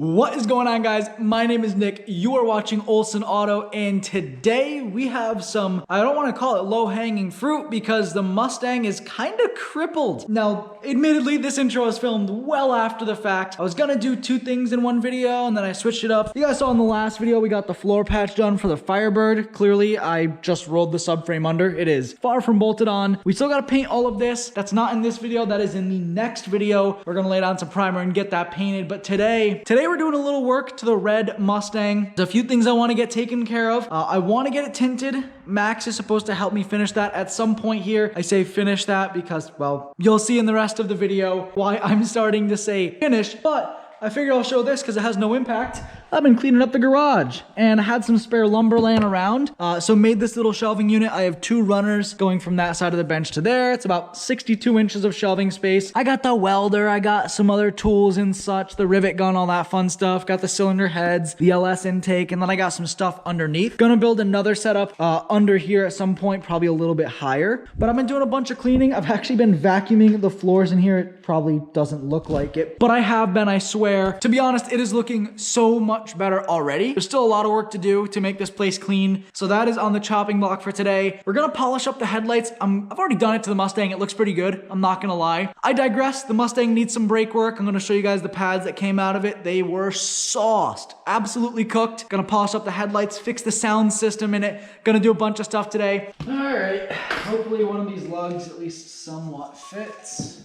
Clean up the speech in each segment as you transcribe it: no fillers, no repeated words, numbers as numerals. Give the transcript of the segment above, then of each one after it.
What is going on, guys? My name is Nick. You are watching Olsen Auto, and today we have some, I don't want to call it low-hanging fruit because the Mustang is kind of crippled. Now, admittedly, this intro was filmed well after the fact. I was gonna do two things in one video, and then I switched it up. You guys saw in the last video, we got the floor patch done for the Firebird. Clearly, I just rolled the subframe under. It is far from bolted on. We still gotta paint all of this. That's not in this video. That is in the next video. We're gonna lay down some primer and get that painted. But today we're doing a little work to the red Mustang. There's a few things I want to get taken care of. I want to get it tinted. Max is supposed to help me finish that at some point here. I say finish that because, well, you'll see in the rest of the video why I'm starting to say finish, but I figured I'll show this because it has no impact. I've been cleaning up the garage and I had some spare lumber laying around. So made this little shelving unit. I have two runners going from that side of the bench to there. It's about 62 inches of shelving space. I got the welder. I got some other tools and such, the rivet gun, all that fun stuff. Got the cylinder heads, the LS intake, and then I got some stuff underneath. Gonna build another setup under here at some point, probably a little bit higher. But I've been doing a bunch of cleaning. I've actually been vacuuming the floors in here. It probably doesn't look like it, but I have been, I swear. To be honest, it is looking so much better already. There's still a lot of work to do to make this place clean. So that is on the chopping block for today. We're gonna polish up the headlights. I've already done it to the Mustang. It looks pretty good. I'm not gonna lie. I digress. The Mustang needs some brake work. I'm gonna show you guys the pads that came out of it. They were sauced, absolutely cooked. Gonna polish up the headlights, fix the sound system in it. Gonna do a bunch of stuff today. All right, hopefully one of these lugs at least somewhat fits.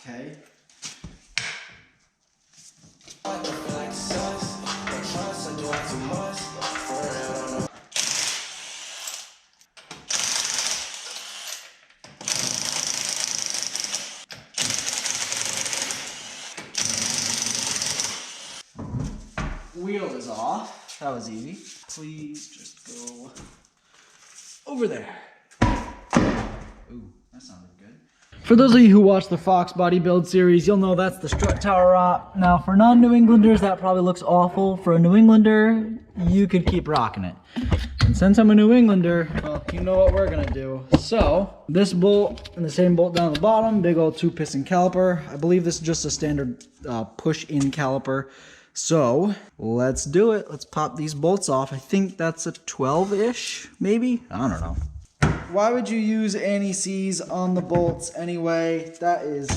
Okay. Wheel is off. That was easy. Please just go over there. Ooh, that sounded good. For those of you who watch the Fox Body Build series, you'll know that's the strut tower op. Now, for non-New Englanders, that probably looks awful. For a New Englander, you could keep rocking it. And since I'm a New Englander, well, you know what we're gonna do. So, this bolt and the same bolt down the bottom, big old 2-piston caliper. I believe this is just a standard push-in caliper. So, let's do it. Let's pop these bolts off. I think that's a 12-ish, maybe? I don't know. Why would you use anti-seize on the bolts anyway? That is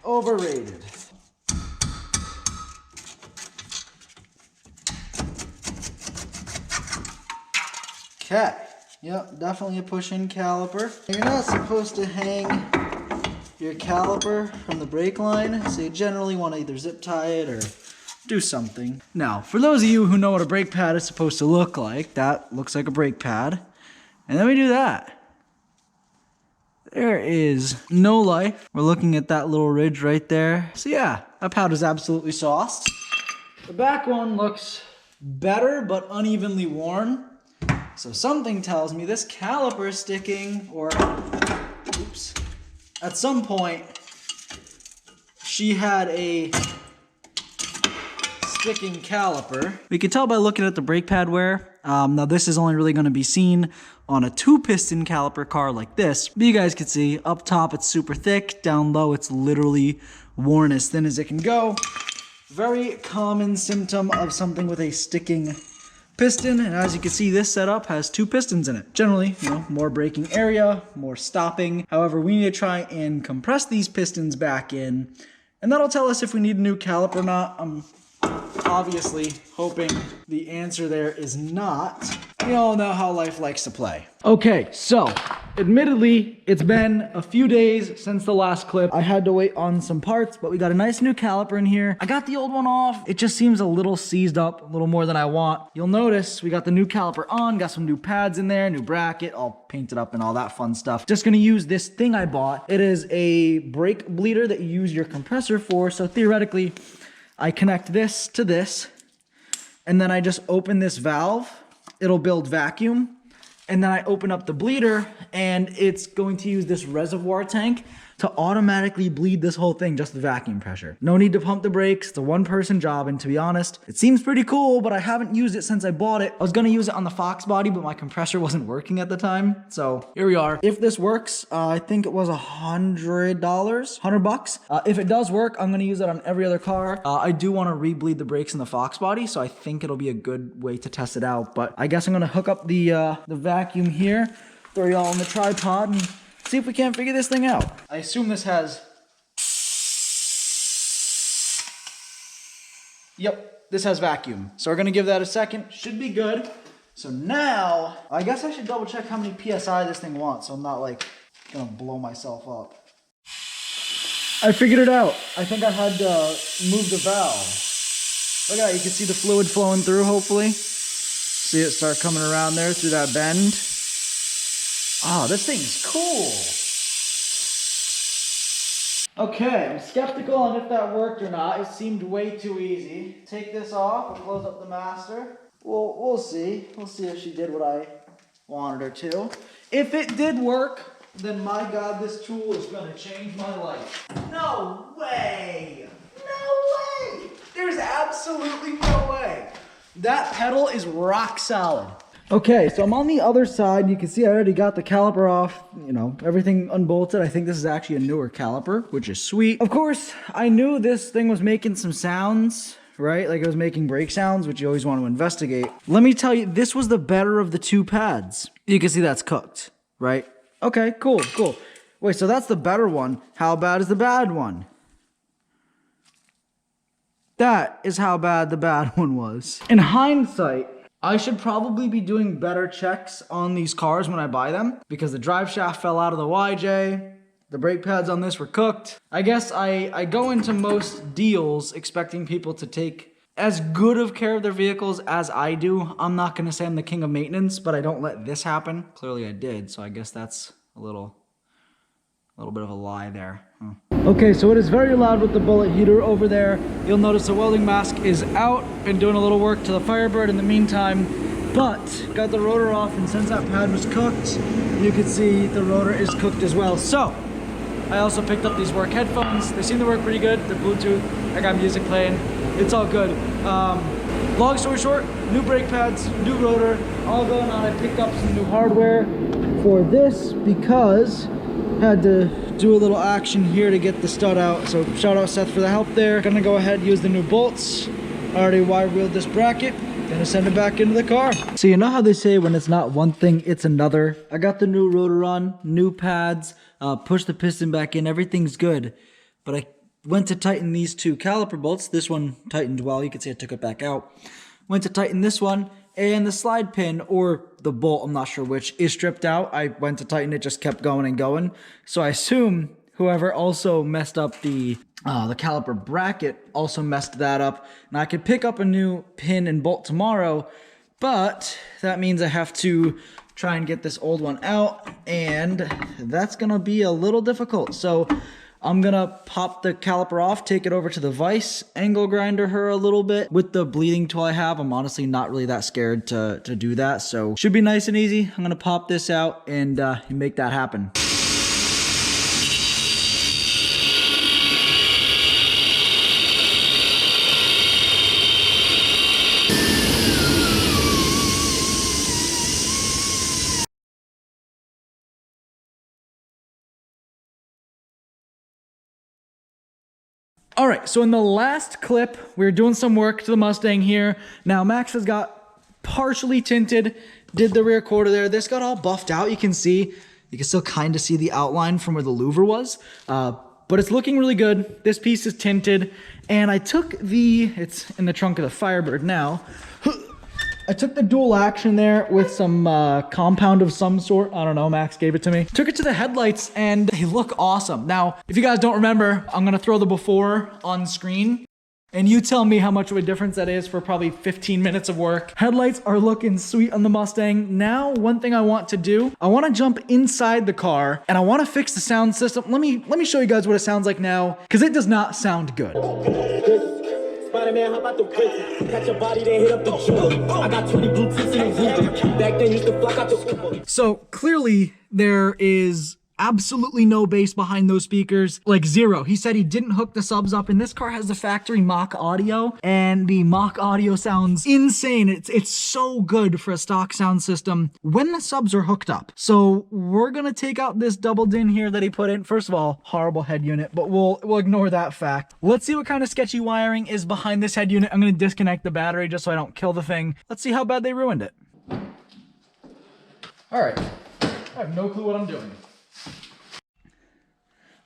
overrated. Okay, yep, definitely a push-in caliper. You're not supposed to hang your caliper from the brake line, so you generally want to either zip tie it or do something. Now, for those of you who know what a brake pad is supposed to look like, that looks like a brake pad. And then we do that. There is no life. We're looking at that little ridge right there. So yeah, that pad is absolutely sauced. The back one looks better, but unevenly worn. So something tells me this caliper is sticking, or, oops. At some point, she had a sticking caliper. We can tell by looking at the brake pad wear. Now this is only really going to be seen on a 2-piston caliper car like this. But you guys can see up top it's super thick, down low it's literally worn as thin as it can go. Very common symptom of something with a sticking piston, and as you can see, this setup has 2 pistons in it. Generally, you know, more braking area, more stopping. However, we need to try and compress these pistons back in, and that'll tell us if we need a new caliper or not. I'm obviously hoping the answer there is not. We all know how life likes to play. Okay, so admittedly, it's been a few days since the last clip. I had to wait on some parts, but we got a nice new caliper in here. I got the old one off. It just seems a little seized up, a little more than I want. You'll notice we got the new caliper on, got some new pads in there, new bracket, all painted up and all that fun stuff. Just gonna use this thing I bought. It is a brake bleeder that you use your compressor for. So theoretically, I connect this to this, and then I just open this valve. It'll build vacuum. And then I open up the bleeder, and it's going to use this reservoir tank to automatically bleed this whole thing, just the vacuum pressure. No need to pump the brakes. It's a one-person job, and to be honest, it seems pretty cool, but I haven't used it since I bought it. I was gonna use it on the Fox body, but my compressor wasn't working at the time, so here we are. If this works, I think it was $100, $100. If it does work, I'm gonna use it on every other car. I do want to re-bleed the brakes in the Fox body, so I think it'll be a good way to test it out, but I guess I'm gonna hook up the vacuum here, throw y'all on the tripod, and see if we can't figure this thing out. I assume this has... Yep, this has vacuum. So we're gonna give that a second. Should be good. So now, I guess I should double check how many PSI this thing wants, so I'm not like gonna blow myself up. I figured it out. I think I had to move the valve. Look at that, you can see the fluid flowing through, hopefully. See it start coming around there through that bend. Oh, this thing's cool. Okay, I'm skeptical on if that worked or not. It seemed way too easy. Take this off and close up the master. We'll see. We'll see if she did what I wanted her to. If it did work, then my God, this tool is gonna change my life. No way! No way! There's absolutely no way. That pedal is rock solid. Okay, so I'm on the other side. You can see I already got the caliper off, you know, everything unbolted. I think this is actually a newer caliper, which is sweet. Of course, I knew this thing was making some sounds, right? Like it was making brake sounds, which you always want to investigate. Let me tell you, this was the better of the two pads. You can see that's cooked, right? Okay, cool, cool. Wait, so that's the better one. How bad is the bad one? That is how bad the bad one was. In hindsight, I should probably be doing better checks on these cars when I buy them because the drive shaft fell out of the YJ. The brake pads on this were cooked. I guess I go into most deals expecting people to take as good of care of their vehicles as I do. I'm not gonna say I'm the king of maintenance, but I don't let this happen. Clearly I did, so I guess that's a little bit of a lie there. Okay, so it is very loud with the bullet heater over there. You'll notice the welding mask is out. Been doing a little work to the Firebird in the meantime, but got the rotor off, and since that pad was cooked, you can see the rotor is cooked as well. So, I also picked up these work headphones. They seem to work pretty good. They're Bluetooth. I got music playing. It's all good. Long story short, new brake pads, new rotor, all going on. I picked up some new hardware for this because had to do a little action here to get the stud out. So shout out Seth for the help there. Gonna go ahead and use the new bolts. Already wire wheeled this bracket. Gonna send it back into the car. So you know how they say when it's not one thing, it's another? I got the new rotor on, new pads, push the piston back in, everything's good. But I went to tighten these two caliper bolts. This one tightened well, you can see I took it back out. Went to tighten this one, and the slide pin, or the bolt, I'm not sure which, is stripped out. I went to tighten it, just kept going and going. So I assume whoever also messed up the caliper bracket also messed that up. Now I could pick up a new pin and bolt tomorrow, but that means I have to try and get this old one out, and that's gonna be a little difficult. So I'm gonna pop the caliper off, take it over to the vise, angle grinder her a little bit. With the bleeding tool I have, I'm honestly not really that scared to do that, so should be nice and easy. I'm gonna pop this out and make that happen. All right, so in the last clip, we were doing some work to the Mustang here. Now, Max has got partially tinted, did the rear quarter there. This got all buffed out, you can see. You can still kind of see the outline from where the louver was, but it's looking really good. This piece is tinted, and I took it's in the trunk of the Firebird now. I took the dual action there with some compound of some sort. I don't know, Max gave it to me. Took it to the headlights and they look awesome. Now, if you guys don't remember, I'm gonna throw the before on screen and you tell me how much of a difference that is for probably 15 minutes of work. Headlights are looking sweet on the Mustang. Now, one thing I want to do, I wanna jump inside the car and I wanna fix the sound system. Let me show you guys what it sounds like now, because it does not sound good. Spider-Man, hop out the whip. Catch your body, then hit up the jewel. I got 20 blue tips in the Uber. Back then, used to flock out the Uber. So clearly there is Absolutely no bass behind those speakers, like zero. He said he didn't hook the subs up, and this car has the factory mock audio, and the mock audio sounds insane. It's so good for a stock sound system when the subs are hooked up. So we're gonna take out this double din here that he put in. First of all, horrible head unit, but we'll ignore that fact. Let's see what kind of sketchy wiring is behind this head unit. I'm gonna disconnect the battery just so I don't kill the thing. Let's see how bad they ruined it. All right, I have no clue what I'm doing.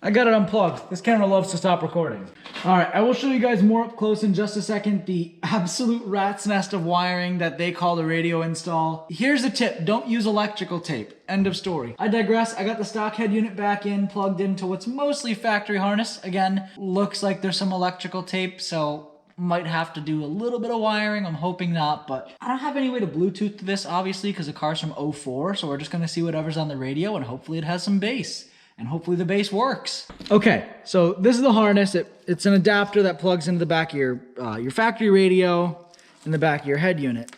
I got it unplugged. This camera loves to stop recording. All right, I will show you guys more up close in just a second, the absolute rat's nest of wiring that they call the radio install. Here's a tip, don't use electrical tape. End of story. I digress. I got the stock head unit back in, plugged into what's mostly factory harness. Again, looks like there's some electrical tape, so might have to do a little bit of wiring. I'm hoping not, but I don't have any way to Bluetooth this, obviously, because the car's from '04, so we're just gonna see whatever's on the radio, and hopefully it has some bass. And hopefully the bass works. Okay, so this is the harness. It's an adapter that plugs into the back of your factory radio in the back of your head unit.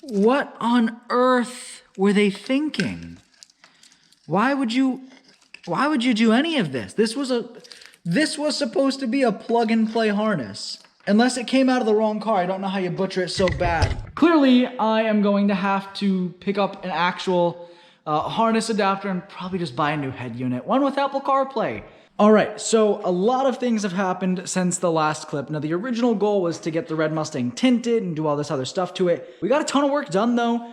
What on earth were they thinking? Why would you do any of this? This was supposed to be a plug and play harness. Unless it came out of the wrong car, I don't know how you butcher it so bad. Clearly, I am going to have to pick up an actual harness adapter and probably just buy a new head unit, one with Apple CarPlay. All right, so a lot of things have happened since the last clip. Now, the original goal was to get the red Mustang tinted and do all this other stuff to it. We got a ton of work done though.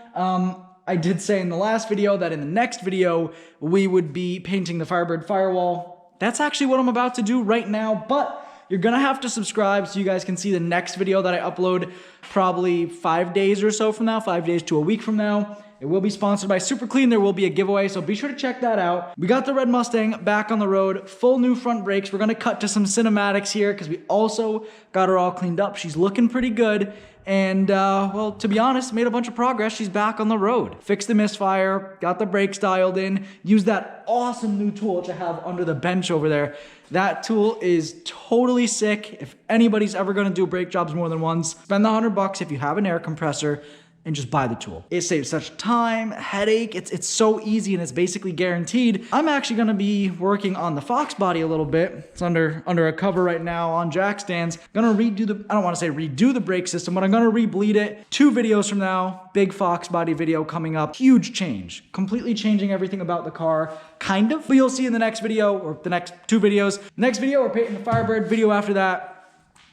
I did say in the last video that in the next video, we would be painting the Firebird firewall. That's actually what I'm about to do right now, but you're gonna have to subscribe so you guys can see the next video that I upload probably 5 days or so from now, 5 days to a week from now. It will be sponsored by SuperClean. There will be a giveaway, so be sure to check that out. We got the red Mustang back on the road, full new front brakes. We're gonna cut to some cinematics here because we also got her all cleaned up. She's looking pretty good. And, well, to be honest, made a bunch of progress. She's back on the road. Fixed the misfire, got the brakes dialed in, used that awesome new tool which I have under the bench over there. That tool is totally sick. If anybody's ever gonna do brake jobs more than once, spend the $100 if you have an air compressor and just buy the tool. It saves such time, headache, it's so easy and it's basically guaranteed. I'm actually gonna be working on the Fox body a little bit. It's under a cover right now on jack stands. Gonna redo the, I don't wanna say redo the brake system, but I'm gonna rebleed it. 2 videos from now, big Fox body video coming up. Huge change, completely changing everything about the car, kind of. But you'll see in the next video, or the next 2 videos. Next video, we're painting the Firebird. Video after that,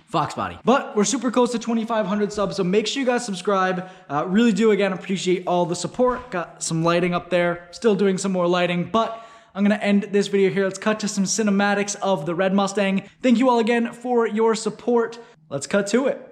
Fox body. But we're super close to 2,500 subs, so make sure you guys subscribe. Really do, again, appreciate all the support. Got some lighting up there. Still doing some more lighting, but I'm gonna end this video here. Let's cut to some cinematics of the red Mustang. Thank you all again for your support. Let's cut to it.